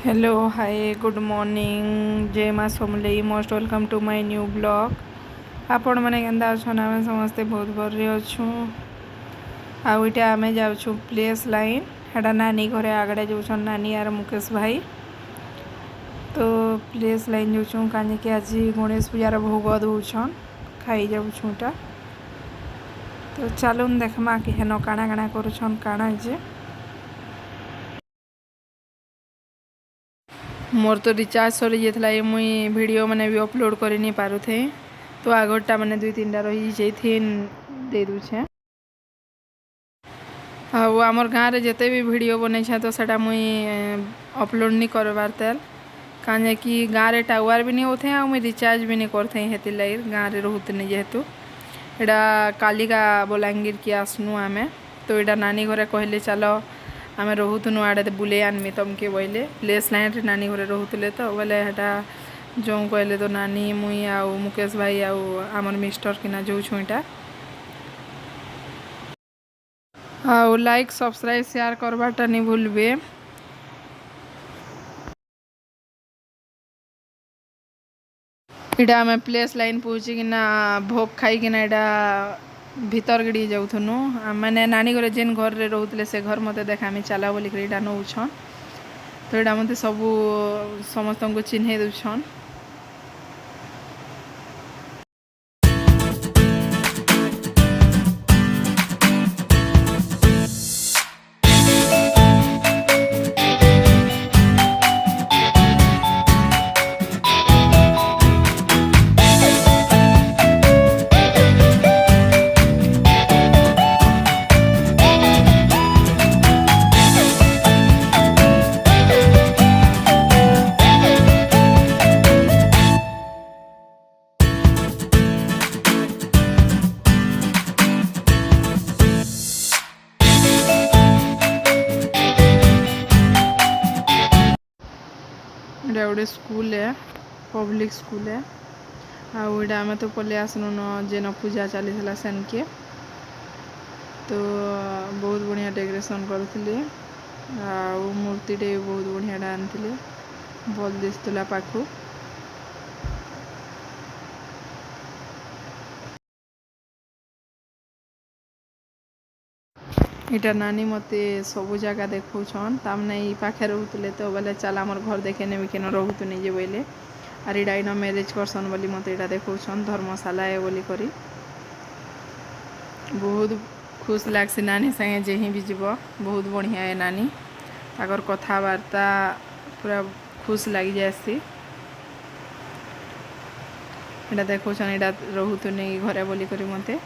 Hello hi good morning जय माँ Samalei most welcome to my new blog. आपण मैंने केंदा अच्छन आम समस्ते बहुत भरे अच्छू आईटा आम जाऊँ प्लेस लाइन हेटा नानी घरे आगड़े जाऊँ नानी यार मुकेश भाई तो प्लेस लाइन जाऊँ कहीं आज गणेश पूजार भोग दौन खाई जाऊँटा तो चलून देखमा कि हेन काଣା काଣା करुछन काଣା जे मोर तो रिचार्ज सरी जाता है मुई वीडियो मैंने भी अपलोड कर नहीं पारू थे तो आगरटा मैंने 2-3टा रही जाइए दे दूचे आमर गाँव में जिते भी वीडियो बने तो सेटा मुई अपलोड नहीं करवार तेल कहीं कि गाँव में टावर भी नहीं होते आ मुई रिचार्ज भी नहीं करते हेती लगे गाँव में रोते जेहेतु एटा कालिका बलांगीर की आसनु आमे तो यहाँ नानी घरे कहले चलो आम रोतनु आड़े बुले आनमी तमके बोले प्लेस लाइन रे नानी घरे रोते तो बोले हेटा जो कहले तो नानी मुई आउ मुकेश भाई आउ आमर मिस्टर किना जो छुईटा आउ लाइक सब्सक्राइब शेयर करवाटा नहीं भूलबे। इटा आम प्लेस लाइन पहुँची कि भोग खाई कि भीतर गिड़ी जाऊनु मैंने नानी घरे जेन घर रे रोते से घर मत देखामी चला बोलिक इटा नौछन तो यहाँ मत सबू समस्त को चिन्ह दूछन। इटा गोटे स्कूल है पब्लिक स्कूल है आउटा आम तो पलि आसनु न जेन पूजा चली सेन के तो बहुत बढ़िया डेकोरेशन करते मूर्तिटे बहुत बढ़िया आनी भल दिसुला पाखु इटा नानी मते सबू जगह देखौन तामने ई पाखे रोते तो बोले चल आमर घर देखे नेबी केन रोतु नहीं जे बोले आर इटा इन मैरिज करसन बोली मते इटा देखौन धर्मशाला है बोली करी बहुत खुश लागसी नानी संगे जेही भी जीव बहुत बढ़िया है नानी ताकर कथबार्ता पूरा खुश लगी जासी इटा देखौन इटा रोतु नहीं घरे बोली करी मते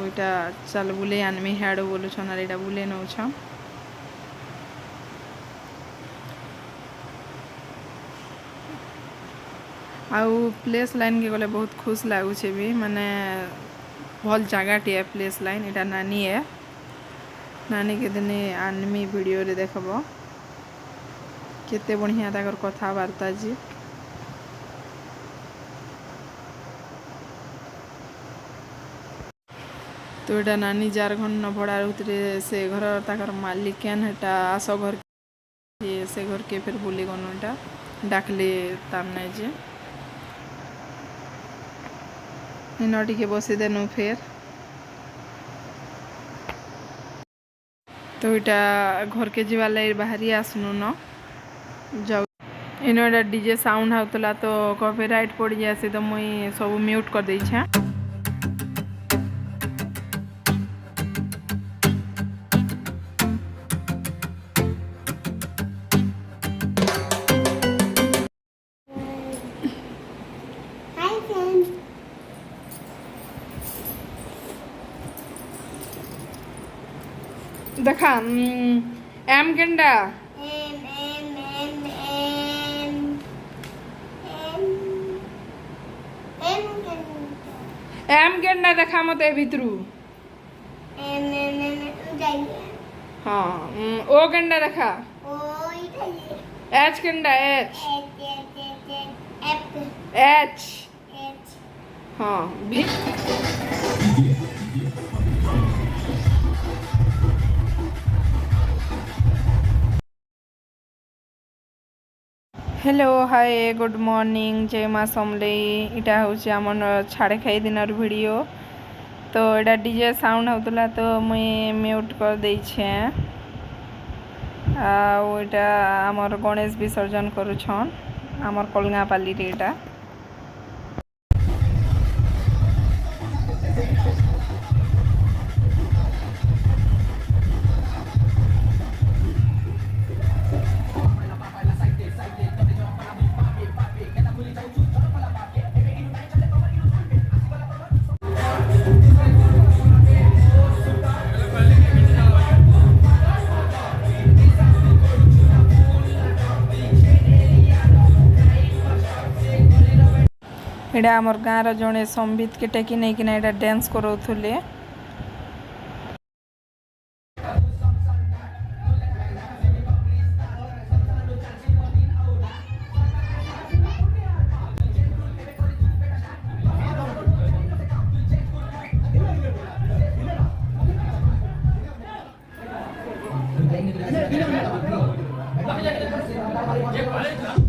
इटा चल बुले आनमी हेडो बोलुछन आर इटा बुले नौछ आउ प्लेस लाइन के गले बहुत खुश लगुचे भी माने भल जगह टे प्लेस लाइन इटा नानी है नानी के दिने आनमी वीडियो रे देखबो केते बढ़िया ताकर कथबार्ता जी तो यहाँ नानी जार घर न भड़ा रोते से घर ताकर मालिकान हेटा आस घर से घर के फिर बुली गनु एटा डाकले तामने जे इन टिके बसी देनु फिर तो यहाँ घर के जीवा लगे बाहरी आसनु न जाऊ इन डीजे साउंड होता तो कॉपीराइट पड़ जाए तो मुई सब म्यूट कर दे छे। देखा एम गेंडा एम गेंडा देखा मत भितरू हाँ ओ गेंडा देखा एच गेंडा एच एच हाँ हेलो हाय गुड मॉर्निंग जय माँ समलेई इटा हूँ आम छाड़े खाई दिन वीडियो तो एटा डीजे साउंड होता तो मुई म्यूट कर देछे आटा आमर गणेश विसर्जन करुछन आमर कलगापाली रे एटा एटा आमर गाँव जड़े संबित के टेकी नहीं कि एटा डांस करोथुले Ini